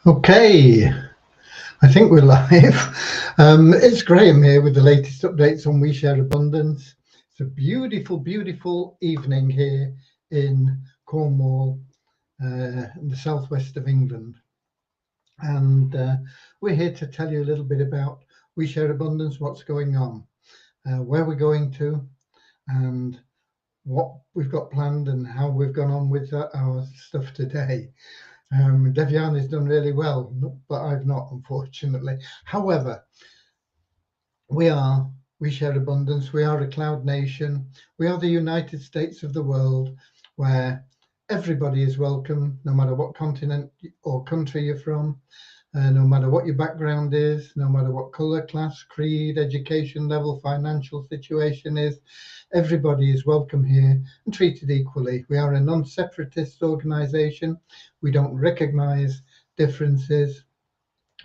Okay, I think we're live. It's Graham here with the latest updates on We Share Abundance. It's a beautiful, beautiful evening here in Cornwall, in the southwest of England. And we're here to tell you a little bit about We Share Abundance, what's going on, where we're going to, and what we've got planned and how we've gone on with our stuff today. Devian has done really well, but I've not, unfortunately. However, we Share Abundance. We are a cloud nation. We are the United States of the world, where everybody is welcome, no matter what continent or country you're from, no matter what your background is, no matter what color, class, creed, education level, financial situation is. Everybody is welcome here and treated equally. We are a non-separatist organization. We don't recognize differences,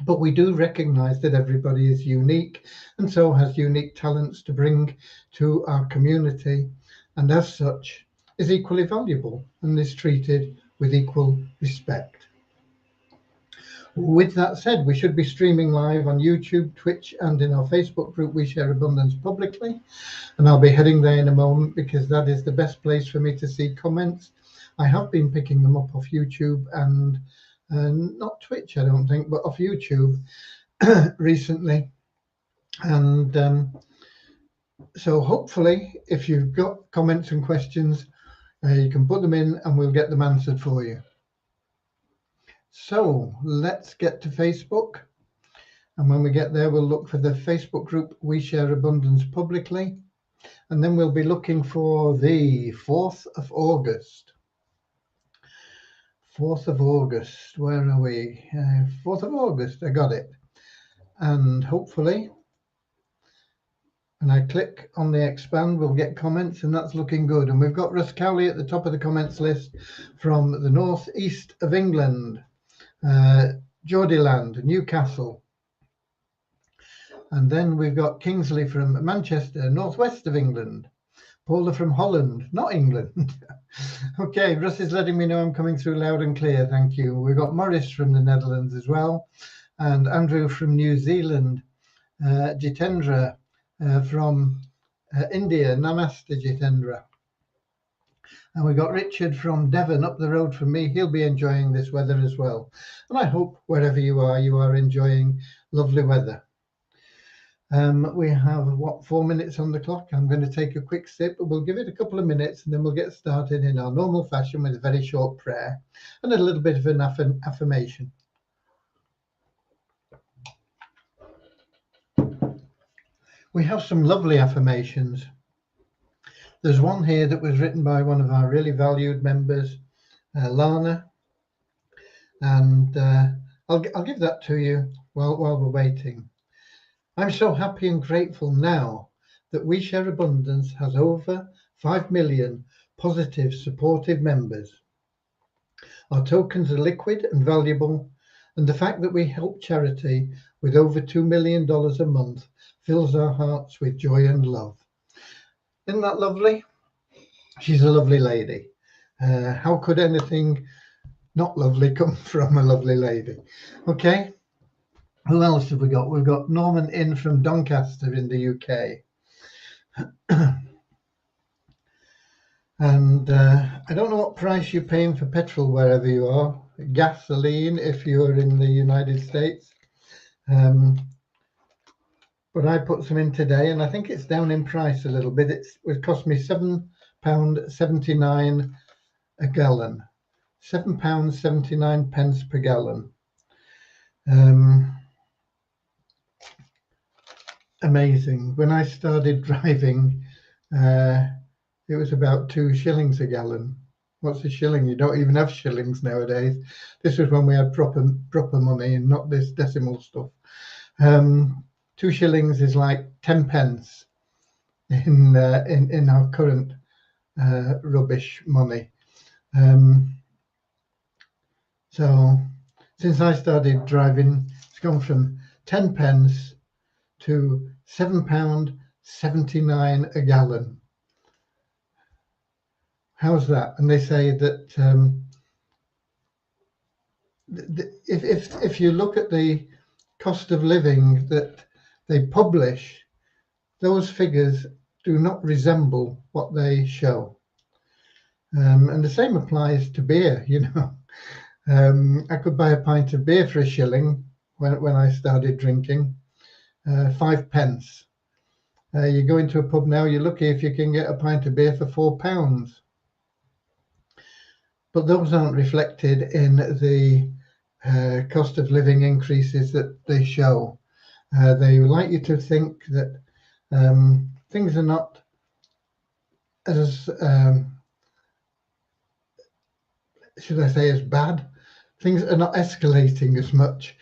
but we do recognize that everybody is unique and so has unique talents to bring to our community, and as such is equally valuable and is treated with equal respect. With that said, we should be streaming live on YouTube, Twitch, and in our Facebook group, We Share Abundance Publicly. And I'll be heading there in a moment because that is the best place for me to see comments. I have been picking them up off YouTube and not Twitch, I don't think, but off YouTube recently. And so hopefully, if you've got comments and questions, you can put them in and we'll get them answered for you. So let's get to Facebook. And when we get there, we'll look for the Facebook group We Share Abundance Publicly. And then we'll be looking for the 4th of August. 4th of August, where are we? 4th of August, I got it. And hopefully, when I click on the expand, we'll get comments, and that's looking good. And we've got Russ Cowley at the top of the comments list from the northeast of England, Geordieland, Newcastle. And then we've got Kingsley from Manchester, northwest of England. Paula from Holland, not England. Okay, Russ is letting me know I'm coming through loud and clear. Thank you. We've got Morris from the Netherlands as well, and Andrew from New Zealand, Jitendra from India. Namaste, Jitendra. And we got Richard from Devon up the road from me. He'll be enjoying this weather as well. And I hope wherever you are enjoying lovely weather. We have 4 minutes on the clock. I'm going to take a quick sip, but we'll give it a couple of minutes and then we'll get started in our normal fashion with a very short prayer and a little bit of an affirmation. We have some lovely affirmations. There's one here that was written by one of our really valued members, Lana, and I'll give that to you while we're waiting. I'm so happy and grateful now that We Share Abundance has over 5 million positive, supportive members. Our tokens are liquid and valuable, and the fact that we help charity with over $2 million a month fills our hearts with joy and love. Isn't that lovely? She's a lovely lady. How could anything not lovely come from a lovely lady? Okay. Who else have we got? We've got Norman in from Doncaster in the UK. And I don't know what price you're paying for petrol wherever you are. Gasoline if you're in the United States. But I put some in today and I think it's down in price a little bit. It cost me £7.79 a gallon. £7.79 per gallon. Amazing. When I started driving, it was about 2 shillings a gallon. What's a shilling? You don't even have shillings nowadays. This was when we had proper money and not this decimal stuff. 2 shillings is like 10 pence in our current rubbish money. So since I started driving, it's gone from 10 pence to £7.79 a gallon. How's that? And they say that if you look at the cost of living that they publish, those figures do not resemble what they show. And the same applies to beer, you know. I could buy a pint of beer for £1 when I started drinking, 5p. You go into a pub now, you're lucky if you can get a pint of beer for £4. But those aren't reflected in the cost of living increases that they show. They would like you to think that things are not as, should I say, as bad. Things are not escalating as much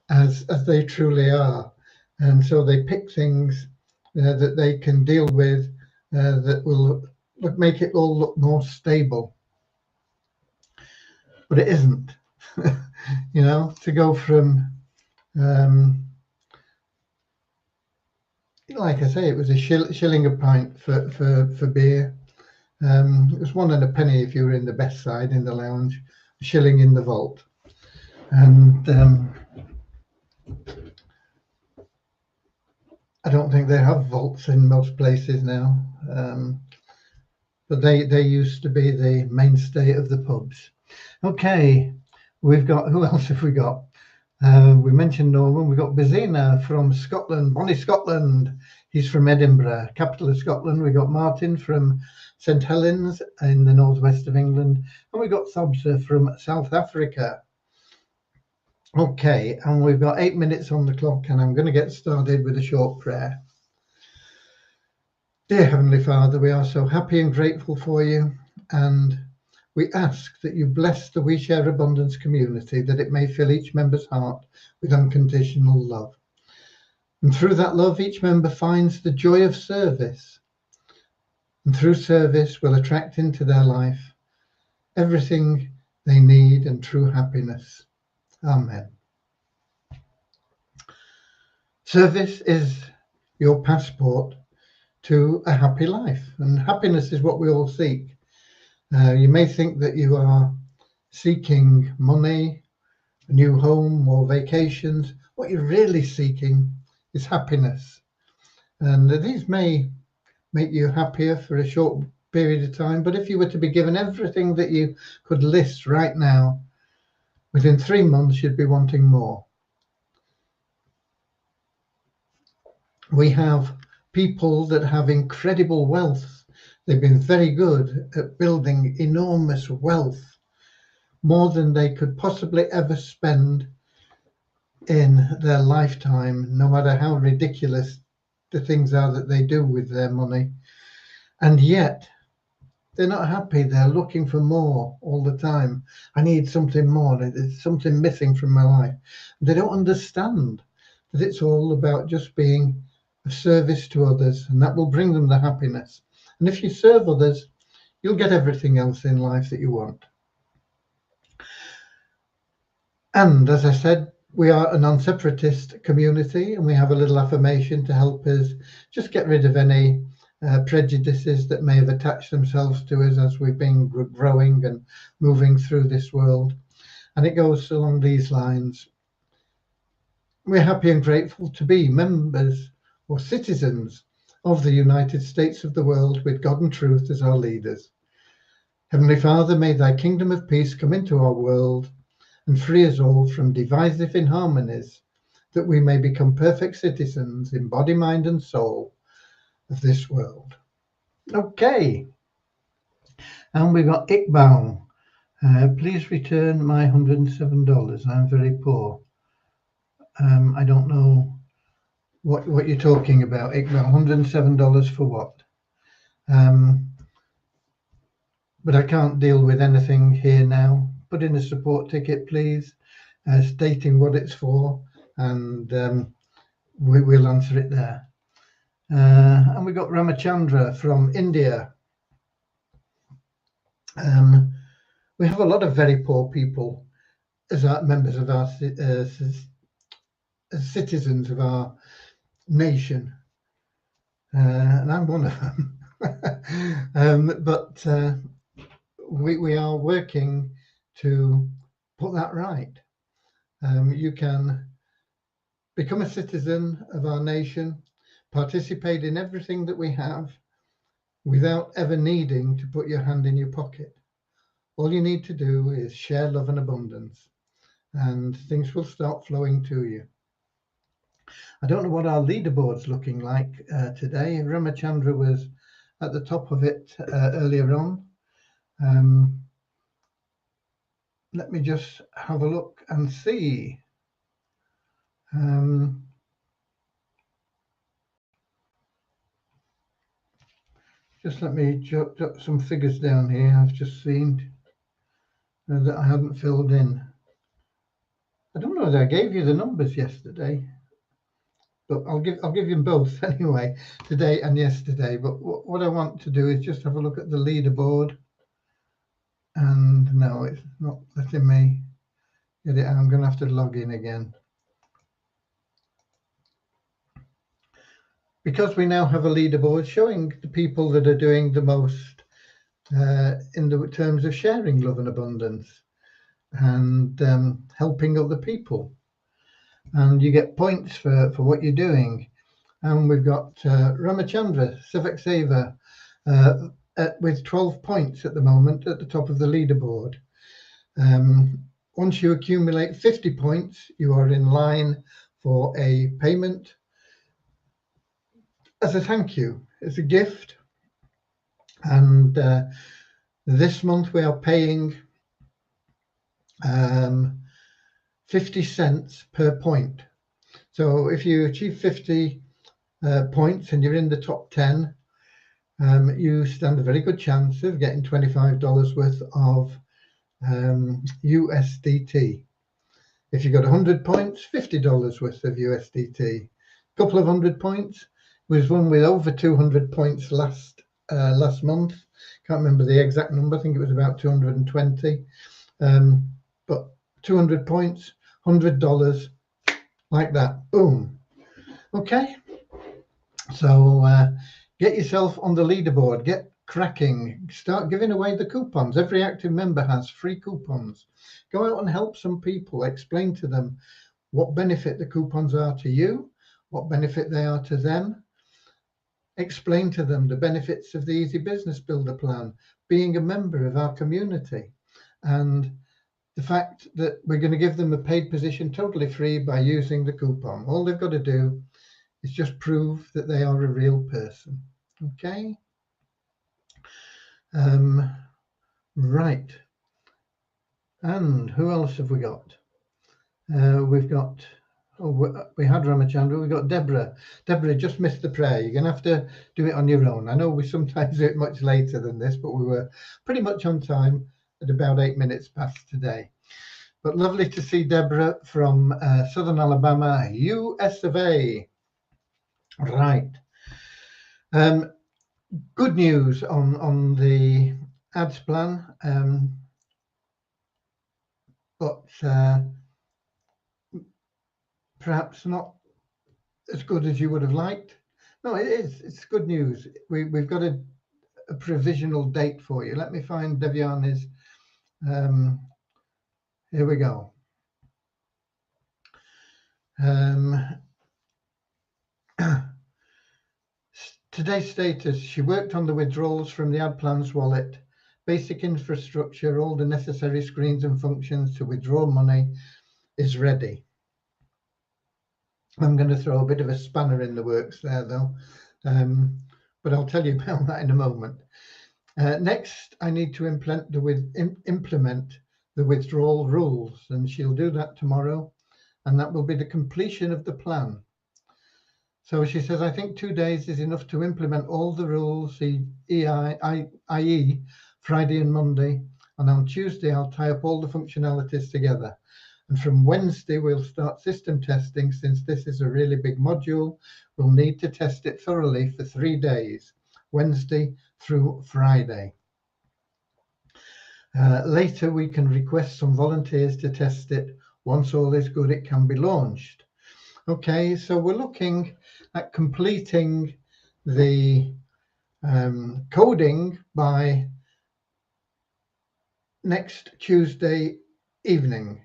as they truly are. And so they pick things that they can deal with that will make it all look more stable. But it isn't. You know, to go from, like I say, it was £1 a pint for beer. It was 1 penny if you were in the best side in the lounge, £1 in the vault. And I don't think they have vaults in most places now, but they used to be the mainstay of the pubs. Okay, we've got, who else have we got? We mentioned Norman. We've got Bazina from Scotland, Bonnie, Scotland. He's from Edinburgh, capital of Scotland. We got Martin from St Helens in the northwest of England, and we got Thobsa from South Africa. Okay, and we've got 8 minutes on the clock, and I'm going to get started with a short prayer. Dear Heavenly Father, we are so happy and grateful for you, and we ask that you bless the We Share Abundance community, that it may fill each member's heart with unconditional love. And through that love, each member finds the joy of service. And through service will attract into their life everything they need and true happiness. Amen. Service is your passport to a happy life, and happiness is what we all seek. You may think that you are seeking money, a new home, or vacations. What you're really seeking is happiness. And these may make you happier for a short period of time, but if you were to be given everything that you could list right now, within 3 months you'd be wanting more. We have people that have incredible wealth. They've been very good at building enormous wealth, more than they could possibly ever spend in their lifetime, no matter how ridiculous the things are that they do with their money. And yet they're not happy. They're looking for more all the time. I need something more. There's something missing from my life. They don't understand that it's all about just being of service to others, and that will bring them the happiness. And if you serve others, you'll get everything else in life that you want. And as I said, we are a non-separatist community, and we have a little affirmation to help us just get rid of any prejudices that may have attached themselves to us as we've been growing and moving through this world. And it goes along these lines. We're happy and grateful to be members or citizens of the United States of the world, with God and truth as our leaders. Heavenly Father, may thy kingdom of peace come into our world and free us all from divisive inharmonies, that we may become perfect citizens in body, mind, and soul of this world. Okay. And we got Iqbal. Please return my $107. I'm very poor. I don't know what you're talking about, Iqbal. $107 for what? But I can't deal with anything here now. Put in a support ticket, please, stating what it's for, and we'll answer it there. And we got Ramachandra from India. We have a lot of very poor people as our members of our as citizens of our nation, and I'm one of them. But we are working to put that right. You can become a citizen of our nation, participate in everything that we have without ever needing to put your hand in your pocket. All you need to do is share love and abundance, and things will start flowing to you. I don't know what our leaderboard's looking like today. Ramachandra was at the top of it earlier on. Let me just have a look and see. Just let me jot some figures down here. I've just seen that I hadn't filled in. I don't know whether I gave you the numbers yesterday, but I'll give you them both anyway, today and yesterday. But what I want to do is just have a look at the leaderboard. And no, it's not letting me get it. I'm going to have to log in again. Because we now have a leaderboard showing the people that are doing the most in the terms of sharing love and abundance and helping other people. And you get points for what you're doing. And we've got Ramachandra, Civic Saver, with 12 points at the moment at the top of the leaderboard. Once you accumulate 50 points, you are in line for a payment as a thank you. It's a gift. And this month we are paying 50 cents per point. So if you achieve 50 points and you're in the top 10, you stand a very good chance of getting $25 worth of USDT. If you got 100 points, $50 worth of USDT. A couple of 100 points. Was one with over 200 points last month. Can't remember the exact number. I think it was about 220. But 200 points, $100, like that. Boom. Okay. So get yourself on the leaderboard. Get cracking. Start giving away the coupons. Every active member has free coupons. Go out and help some people. Explain to them what benefit the coupons are to you, what benefit they are to them. Explain to them the benefits of the Easy Business Builder plan, being a member of our community, and the fact that we're going to give them a paid position totally free by using the coupon. All they've got to do is just prove that they are a real person. Okay. Right. And who else have we got? We've got, we had Ramachandra, we've got Deborah. Deborah just missed the prayer. You're going to have to do it on your own. I know we sometimes do it much later than this, but we were pretty much on time at about 8 minutes past today. But lovely to see Deborah from Southern Alabama, US of A. Right. Good news on the ads plan, but perhaps not as good as you would have liked. No, it is. It's good news. We've got a provisional date for you. Let me find Devyani's. Here we go. Today's status: she worked on the withdrawals from the AdPlans wallet, basic infrastructure, all the necessary screens and functions to withdraw money is ready. I'm going to throw a bit of a spanner in the works there, though, but I'll tell you about that in a moment. Next, I need to implement the withdrawal rules, and she'll do that tomorrow, and that will be the completion of the plan. So she says, I think 2 days is enough to implement all the rules, i.e. Friday and Monday, and on Tuesday I'll tie up all the functionalities together. And from Wednesday we'll start system testing. Since this is a really big module, we'll need to test it thoroughly for 3 days, Wednesday through Friday. Later we can request some volunteers to test it. Once all is good, it can be launched. Okay, so we're looking at completing the coding by next Tuesday evening.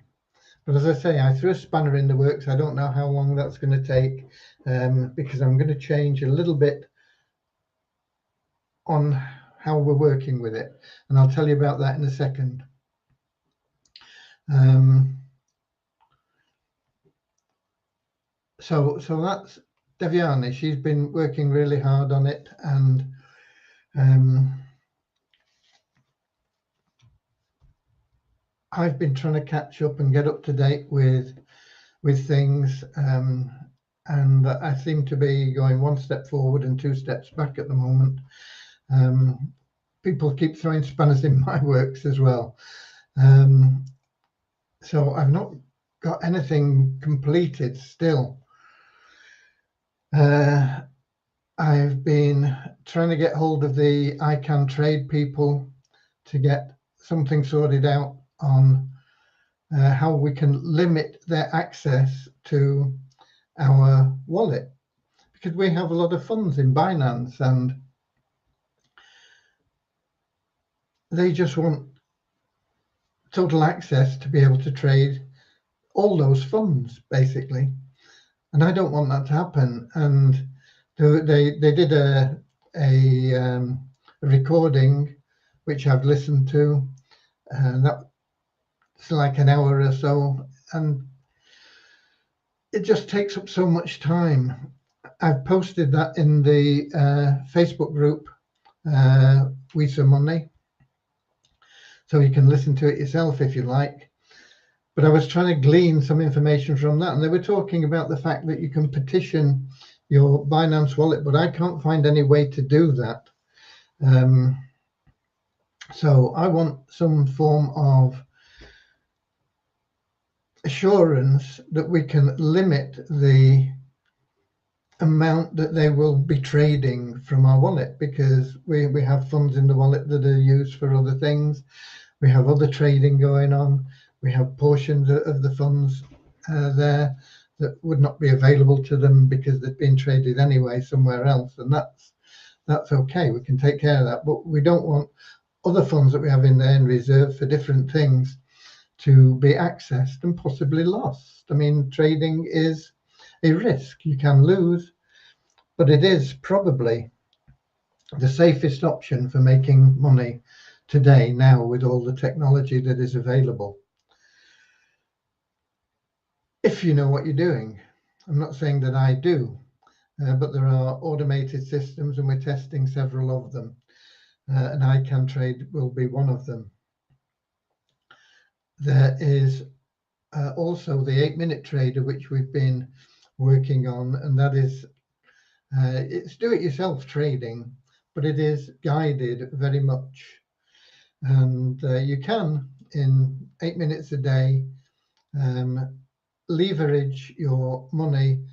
But as I say, I threw a spanner in the works. I don't know how long that's going to take, because I'm going to change a little bit on how we're working with it. And I'll tell you about that in a second. So that's Devyani. She's been working really hard on it, and I've been trying to catch up and get up to date with things, and I seem to be going one step forward and two steps back at the moment. People keep throwing spanners in my works as well. So I've not got anything completed still. I've been trying to get hold of the I Can Trade people to get something sorted out on how we can limit their access to our wallet, because we have a lot of funds in Binance and they just want total access to be able to trade all those funds, basically. And I don't want that to happen. And they did a recording which I've listened to, and that's like an hour or so, and it just takes up so much time. I've posted that in the Facebook group, We Some Money, so you can listen to it yourself if you like. But I was trying to glean some information from that, and they were talking about the fact that you can petition your Binance wallet, but I can't find any way to do that. So I want some form of assurance that we can limit the amount that they will be trading from our wallet, because we have funds in the wallet that are used for other things. We have other trading going on. We have portions of the funds there that would not be available to them because they've been traded anyway somewhere else, and that's okay. We can take care of that, but we don't want other funds that we have in there in reserve for different things to be accessed and possibly lost. I mean, trading is a risk. You can lose, but it is probably the safest option for making money today, now, with all the technology that is available, if you know what you're doing. I'm not saying that I do, but there are automated systems and we're testing several of them, and I Can Trade will be one of them. There is also the 8-minute trader, which we've been working on, and that is it's do-it-yourself trading, but it is guided very much, and you can, in 8 minutes a day, leverage your money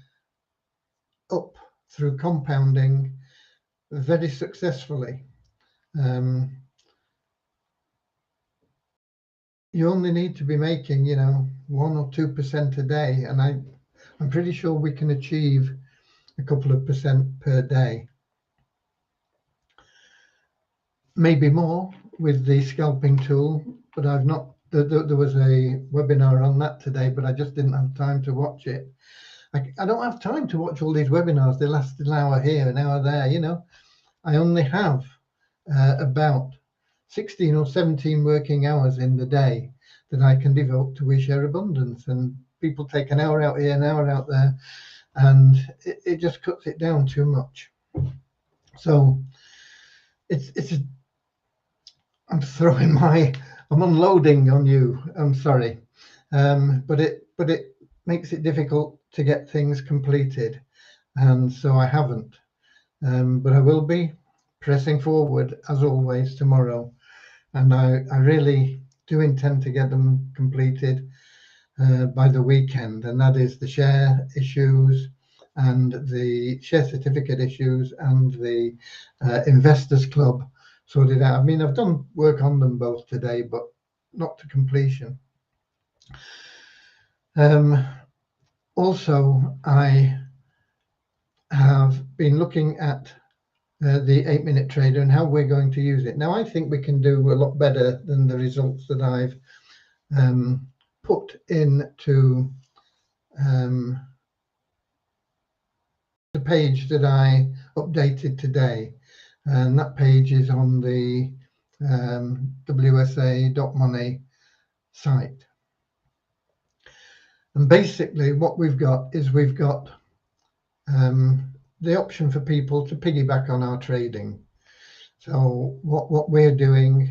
up through compounding very successfully. You only need to be making, 1 or 2% a day, and I'm pretty sure we can achieve a couple of percent per day, maybe more with the scalping tool. But I've not. There was a webinar on that today, but I just didn't have time to watch it. I don't have time to watch all these webinars. They last an hour here, an hour there. I only have about 16 or 17 working hours in the day that I can devote to We Share Abundance, and people take an hour out here, an hour out there, and it just cuts it down too much. So I'm unloading on you. I'm sorry, but it makes it difficult to get things completed, and so I haven't. But I will be pressing forward as always tomorrow, and I really do intend to get them completed by the weekend, and that is the share issues and the share certificate issues and the investors club sorted out. I mean, I've done work on them both today, but not to completion. Also, I have been looking at the 8-minute trader and how we're going to use it. Now, I think we can do a lot better than the results that I've put into the page that I updated today, and that page is on the wsa.money site. And basically what we've got is we've got the option for people to piggyback on our trading. So what we're doing,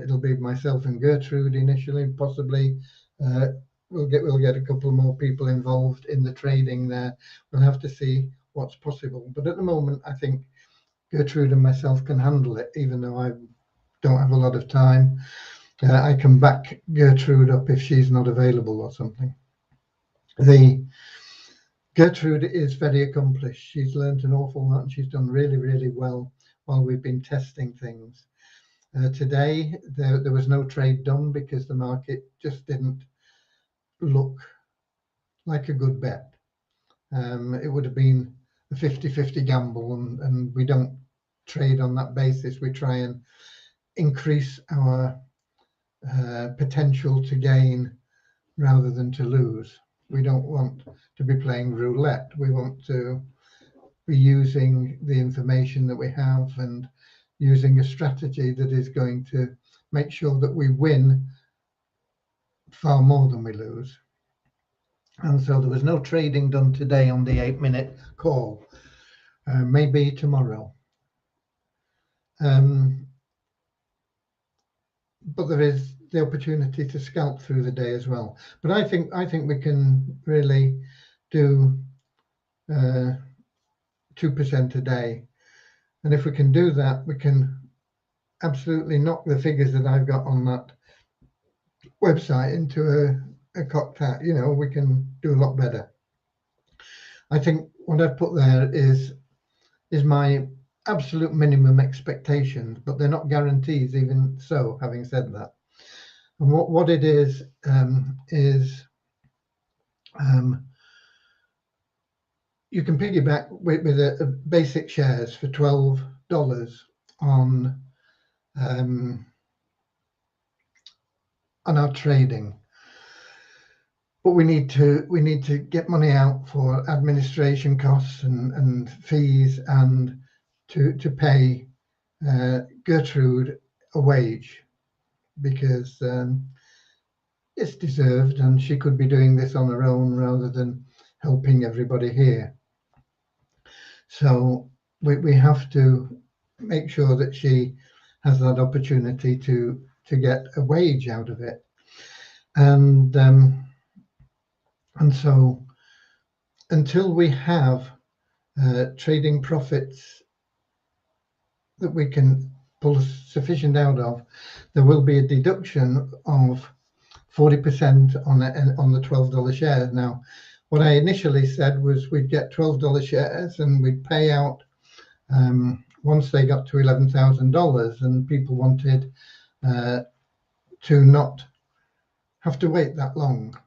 it'll be myself and Gertrude initially, possibly we'll get a couple more people involved in the trading there. We'll have to see what's possible, but at the moment I think Gertrude and myself can handle it, even though I don't have a lot of time. I can back Gertrude up if she's not available or something. Gertrude is very accomplished. She's learned an awful lot and she's done really, really well while we've been testing things. Today, there was no trade done because the market just didn't look like a good bet. It would have been a 50-50 gamble, and we don't trade on that basis. We try and increase our potential to gain rather than to lose. We don't want to be playing roulette. We want to be using the information that we have and using a strategy that is going to make sure that we win far more than we lose. And so there was no trading done today on the 8-minute call. Maybe tomorrow. But there is the opportunity to scalp through the day as well. But I think we can really do 2% a day, and if we can do that, we can absolutely knock the figures that I've got on that website into a cocked hat. You know, we can do a lot better. I think what I've put there is my absolute minimum expectations, but they're not guarantees. Even so, having said that, and what it is you can piggyback with a basic shares for $12 on our trading, but we need to get money out for administration costs and fees, and to pay Gertrude a wage, because it's deserved, and she could be doing this on her own rather than helping everybody here. So we have to make sure that she has that opportunity to get a wage out of it, and so until we have trading profits that we can pull sufficient out of, there will be a deduction of 40% on the $12 shares. Now, what I initially said was we'd get $12 shares and we'd pay out once they got to $11,000, and people wanted to not have to wait that long.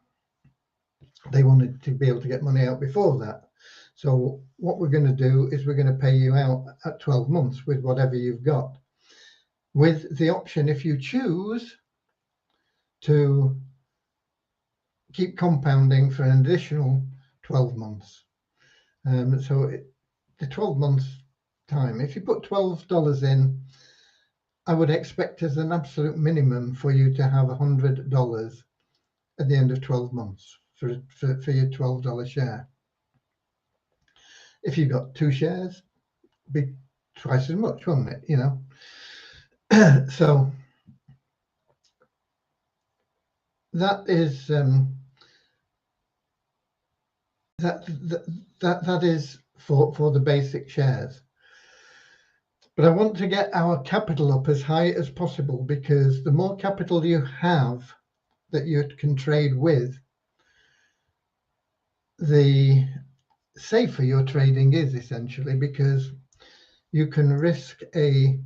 They wanted to be able to get money out before that. So what we're going to do is we're going to pay you out at 12 months with whatever you've got, with the option, if you choose, to keep compounding for an additional 12 months. So the 12 months time, if you put $12 in, I would expect as an absolute minimum for you to have $100 at the end of 12 months for your $12 share. If you got 2 shares, it'd be twice as much, wouldn't it? You know. So that is that is for the basic shares. But I want to get our capital up as high as possible, because the more capital you have that you can trade with, the safer your trading is, essentially, because you can risk it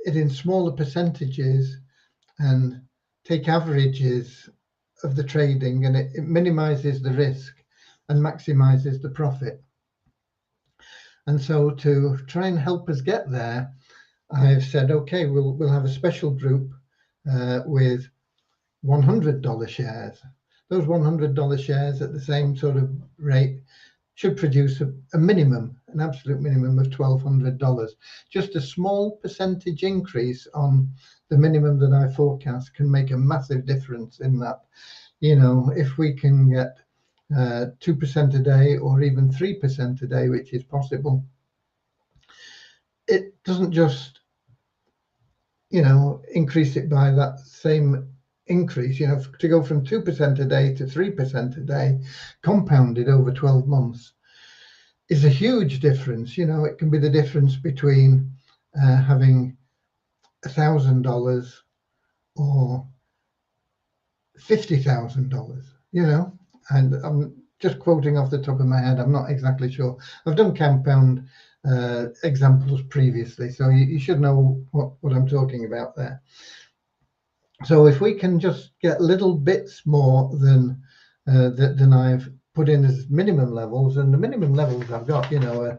in smaller percentages and take averages of the trading, and it minimizes the risk and maximizes the profit. And so to try and help us get there, I've said, okay, we'll have a special group with $100 shares. Those $100 shares at the same sort of rate should produce a minimum, an absolute minimum of $1,200. Just a small percentage increase on the minimum that I forecast can make a massive difference in that. You know, if we can get 2% a day or even 3% a day, which is possible, it doesn't just, you know, increase it by that same increase. You know, to go from 2% a day to 3% a day compounded over 12 months is a huge difference. You know, it can be the difference between having $1,000 or $50,000, you know. And I'm just quoting off the top of my head, I'm not exactly sure. I've done compound examples previously, so you should know what I'm talking about there. So if we can just get little bits more than I've put in as minimum levels, and the minimum levels I've got, you know,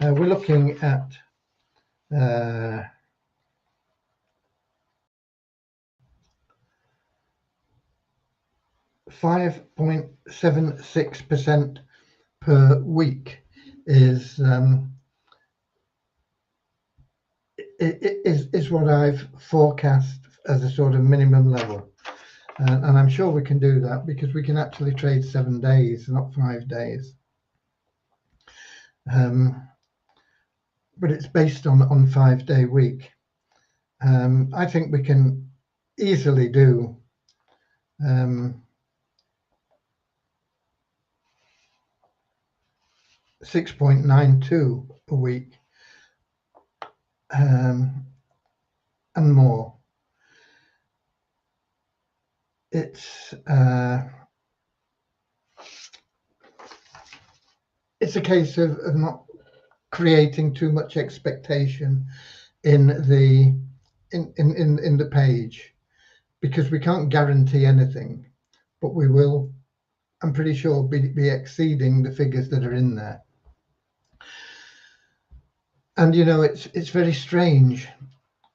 we're looking at 5.76% per week is what I've forecast as a sort of minimum level. And I'm sure we can do that because we can actually trade 7 days, not 5 days. But it's based on 5-day week. I think we can easily do 6.92 a week and more. It's a case of not creating too much expectation in the page, because we can't guarantee anything, but we will, I'm pretty sure, be exceeding the figures that are in there. And you know, it's very strange.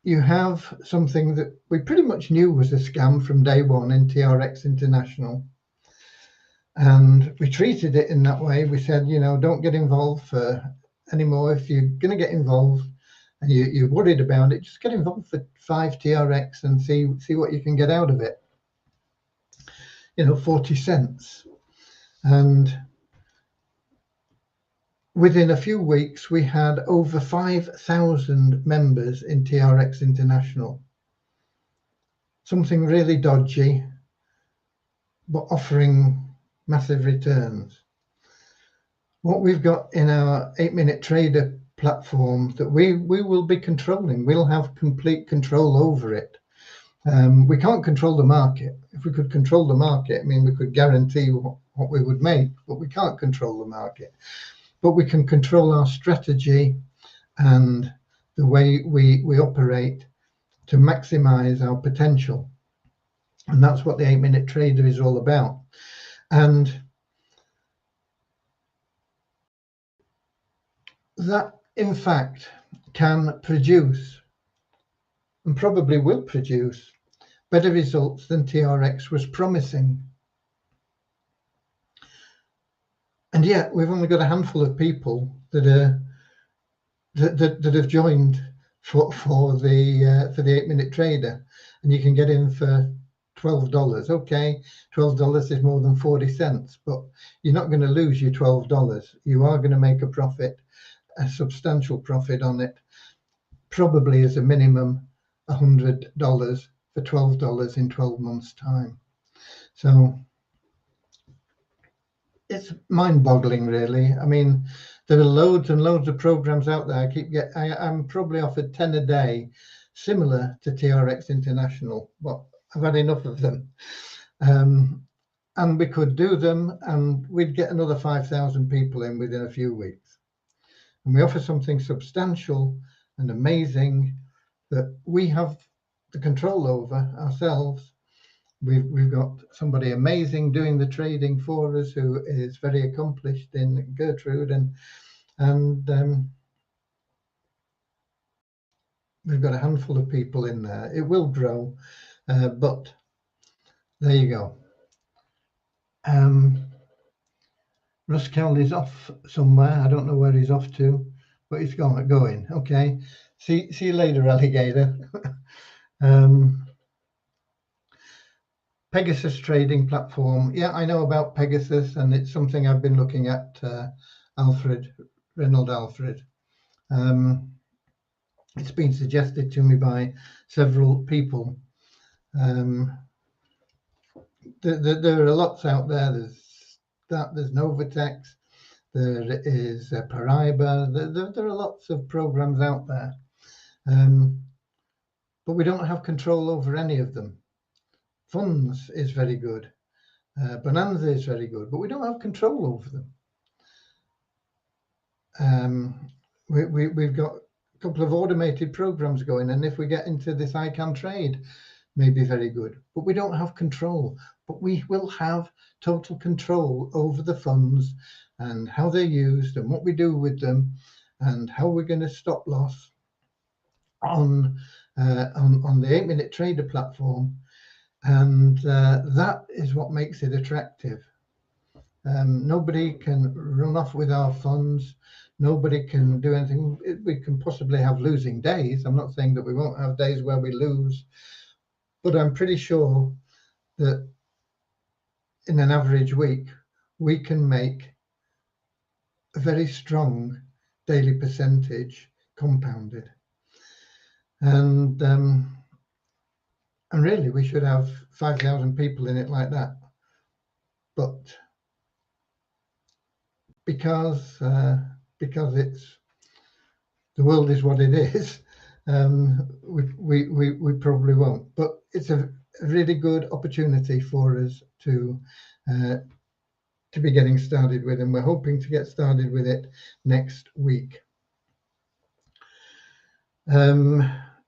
You have something that we pretty much knew was a scam from day one in TRX International, and we treated it in that way. We said, you know, don't get involved anymore. If you're going to get involved and you're worried about it, just get involved for 5 TRX and see what you can get out of it. You know, 40 cents. And within a few weeks, we had over 5,000 members in TRX International. Something really dodgy, but offering massive returns. What we've got in our 8-Minute Trader platform that we will be controlling, we'll have complete control over it. We can't control the market. If we could control the market, I mean, we could guarantee what we would make, but we can't control the market. But we can control our strategy and the way we operate to maximize our potential. And that's what the 8-Minute Trader is all about. And that, in fact, can produce, and probably will produce, better results than TRX was promising. And yet we've only got a handful of people that have joined for the 8-Minute Trader, and you can get in for $12. Okay, $12 is more than 40 cents, but you're not going to lose your $12. You are going to make a profit, a substantial profit on it, probably as a minimum $100 for $12 in 12 months' time. So it's mind-boggling, really. I mean, there are loads and loads of programs out there. I'm probably offered 10 a day, similar to TRX International, but I've had enough of them. And we could do them, and we'd get another 5,000 people in within a few weeks. And we offer something substantial and amazing that we have the control over ourselves. We've got somebody amazing doing the trading for us, who is very accomplished in Gertrude, and we've got a handful of people in there. It will grow, but there you go. Russ Kelly's off somewhere. I don't know where he's off to, but he's going. Okay. See you later, alligator. Pegasus trading platform. Yeah, I know about Pegasus, and it's something I've been looking at. Reynold Alfred. It's been suggested to me by several people. There are lots out there. There's Novatex. There is Paraiba. There are lots of programs out there, but we don't have control over any of them. Funds is very good. Bonanza is very good, but we don't have control over them. We've got a couple of automated programs going, and if we get into this I Can Trade, may be very good, but we don't have control. But we will have total control over the funds and how they're used and what we do with them and how we're going to stop loss on the 8-Minute Trader platform. And that is what makes it attractive. Nobody can run off with our funds. Nobody can do anything. We can possibly have losing days. I'm not saying that we won't have days where we lose, but I'm pretty sure that in an average week, we can make a very strong daily percentage compounded. And really, we should have 5,000 people in it like that. But because it's the world is what it is, we probably won't. But it's a really good opportunity for us to be getting started with, and we're hoping to get started with it next week.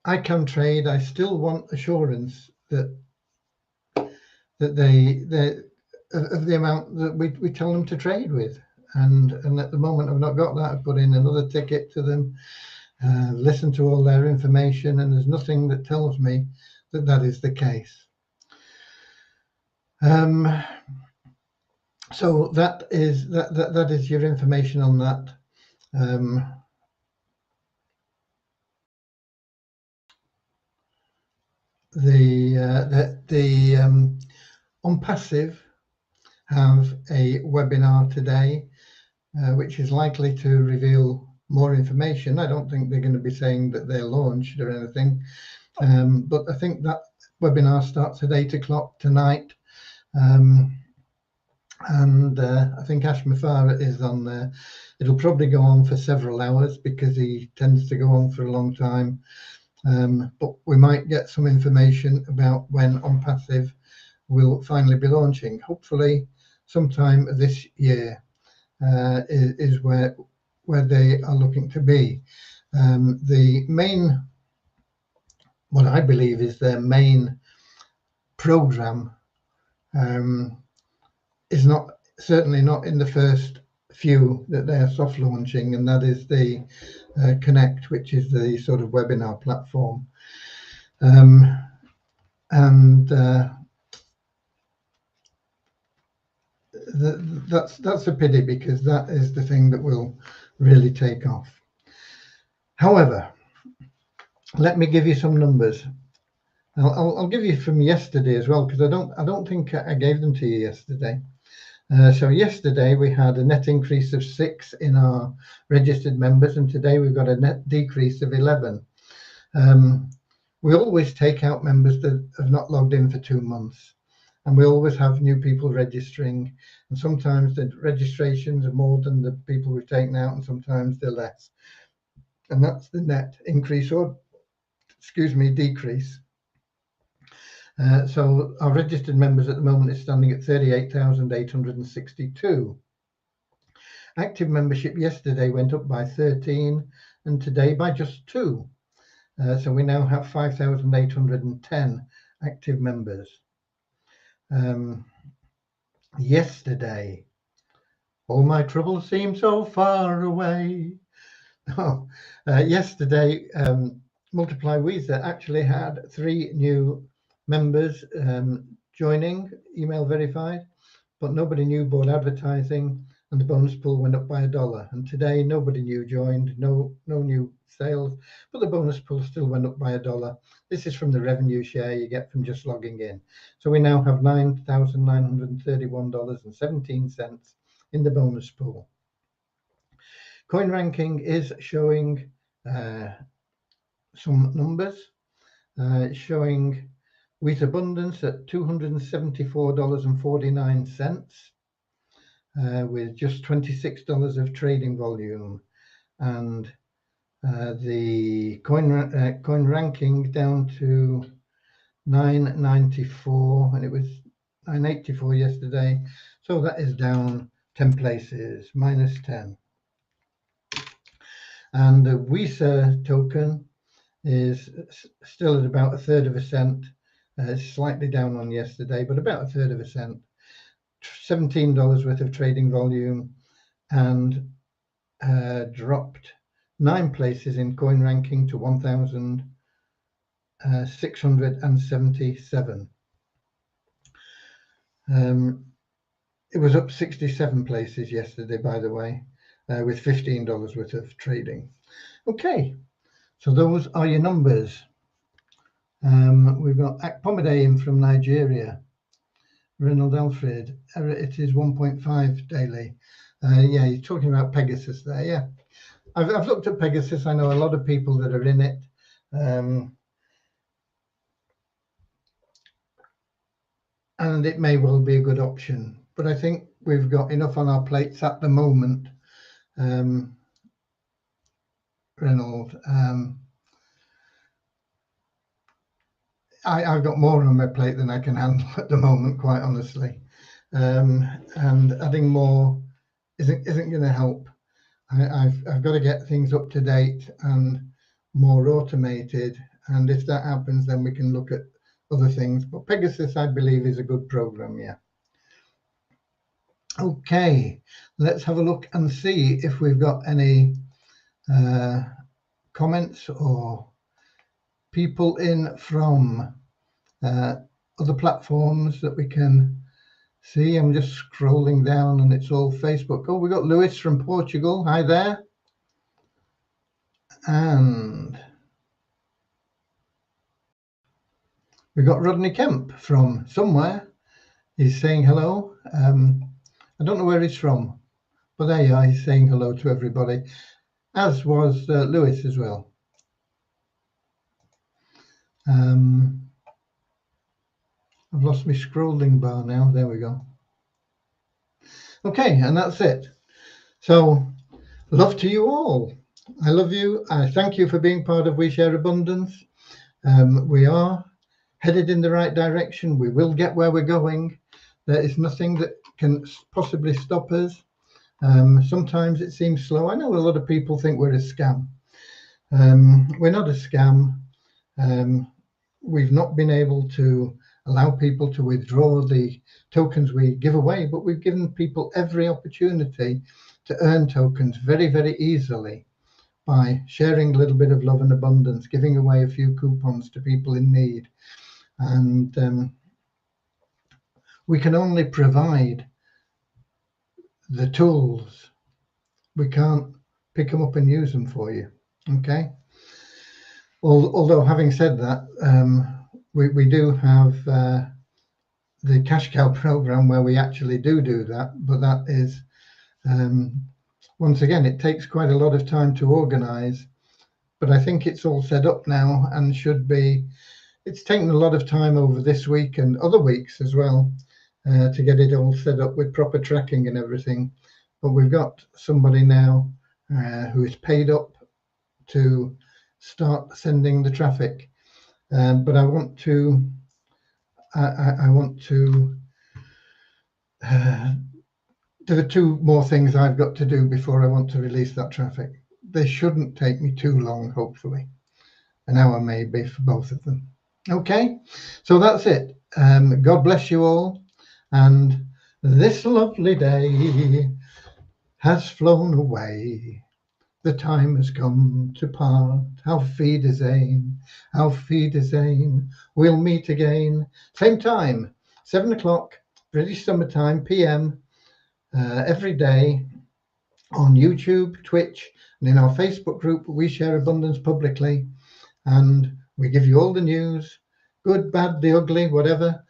I Can Trade. I still want assurance that they of the amount that we tell them to trade with, and at the moment I've not got that. I've put in another ticket to them, listened to all their information, and there's nothing that tells me that that is the case. So that is your information on that. On Passive have a webinar today, which is likely to reveal more information. I don't think they're going to be saying that they're launched or anything, but I think that webinar starts at 8 o'clock tonight. And I think Ash Mafara is on there. It'll probably go on for several hours because he tends to go on for a long time. But we might get some information about when On Passive will finally be launching. Hopefully sometime this year is where they are looking to be. The main, what I believe is their main program, is certainly not in the first few that they are soft launching, and that is the Connect, which is the sort of webinar platform. That's a pity, because that is the thing that will really take off. However, let me give you some numbers. I'll give you from yesterday as well, because I don't think I gave them to you yesterday. So yesterday we had a net increase of 6 in our registered members, and today we've got a net decrease of 11. We always take out members that have not logged in for 2 months, and we always have new people registering, and sometimes the registrations are more than the people we've taken out, and sometimes they're less. And that's the net increase, or decrease. So our registered members at the moment is standing at 38,862. Active membership yesterday went up by 13, and today by just 2. So we now have 5,810 active members. Yesterday, all my troubles seem so far away. Yesterday, Multiply Weezer actually had 3 new members joining, email verified, but nobody new bought advertising, and the bonus pool went up by $1. And today nobody new joined, no new sales, but the bonus pool still went up by $1. This is from the revenue share you get from just logging in. So we now have $9,931.17 in the bonus pool. Coin ranking is showing some numbers. It's showing Wheat Abundance at $274.49 with just $26 of trading volume, and the coin ranking down to 994, and it was 984 yesterday, so that is down 10 places, minus 10. And the WISA token is still at about 1/3 of a cent, slightly down on yesterday, but about 1/3 of a cent. $17 worth of trading volume, and dropped 9 places in coin ranking to 1,677. It was up 67 places yesterday, by the way, with $15 worth of trading. Okay, so those are your numbers. We've got Akpomade from Nigeria. Reynold Alfred, it is 1.5 daily. Yeah, you're talking about Pegasus there. Yeah, I've looked at Pegasus. I know a lot of people that are in it. And it may well be a good option, but I think we've got enough on our plates at the moment. Reynold, I've got more on my plate than I can handle at the moment, quite honestly. And adding more isn't going to help. I've got to get things up to date and more automated, and if that happens, then we can look at other things. But Pegasus, I believe, is a good program. Yeah. Okay, let's have a look and see if we've got any comments or people in from other platforms that we can see. I'm just scrolling down and it's all Facebook. Oh, we got Lewis from Portugal. Hi there. And we got Rodney Kemp from somewhere. He's saying hello. I don't know where he's from, but there you are. He's saying hello to everybody, as was Lewis as well. I've lost my scrolling bar now. There we go. Okay, and that's it. So, love to you all. I love you. I thank you for being part of We Share Abundance. We are headed in the right direction. We will get where we're going. There is nothing that can possibly stop us. Sometimes it seems slow. I know a lot of people think we're a scam. We're not a scam. We've not been able to allow people to withdraw the tokens we give away, but we've given people every opportunity to earn tokens very, very easily by sharing a little bit of love and abundance, giving away a few coupons to people in need. And we can only provide the tools. We can't pick them up and use them for you. Okay. Although having said that, we do have the cash cow program where we actually do that, but that is once again, it takes quite a lot of time to organize, but I think it's all set up now and should be. It's taken a lot of time over this week and other weeks as well to get it all set up with proper tracking and everything. But we've got somebody now who is paid up to start sending the traffic. But I want to there are 2 more things I've got to do before I want to release that traffic. They shouldn't take me too long, hopefully. An hour maybe for both of them. Okay, so that's it. God bless you all. And this lovely day has flown away. The time has come to part. Auf Wiedersehen, auf Wiedersehen. We'll meet again, same time, 7 o'clock British summertime PM every day on YouTube, Twitch, and in our Facebook group. We share abundance publicly, and we give you all the news, good, bad, the ugly, whatever.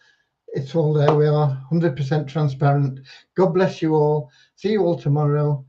It's all there. We are 100% transparent. God bless you all. See you all tomorrow.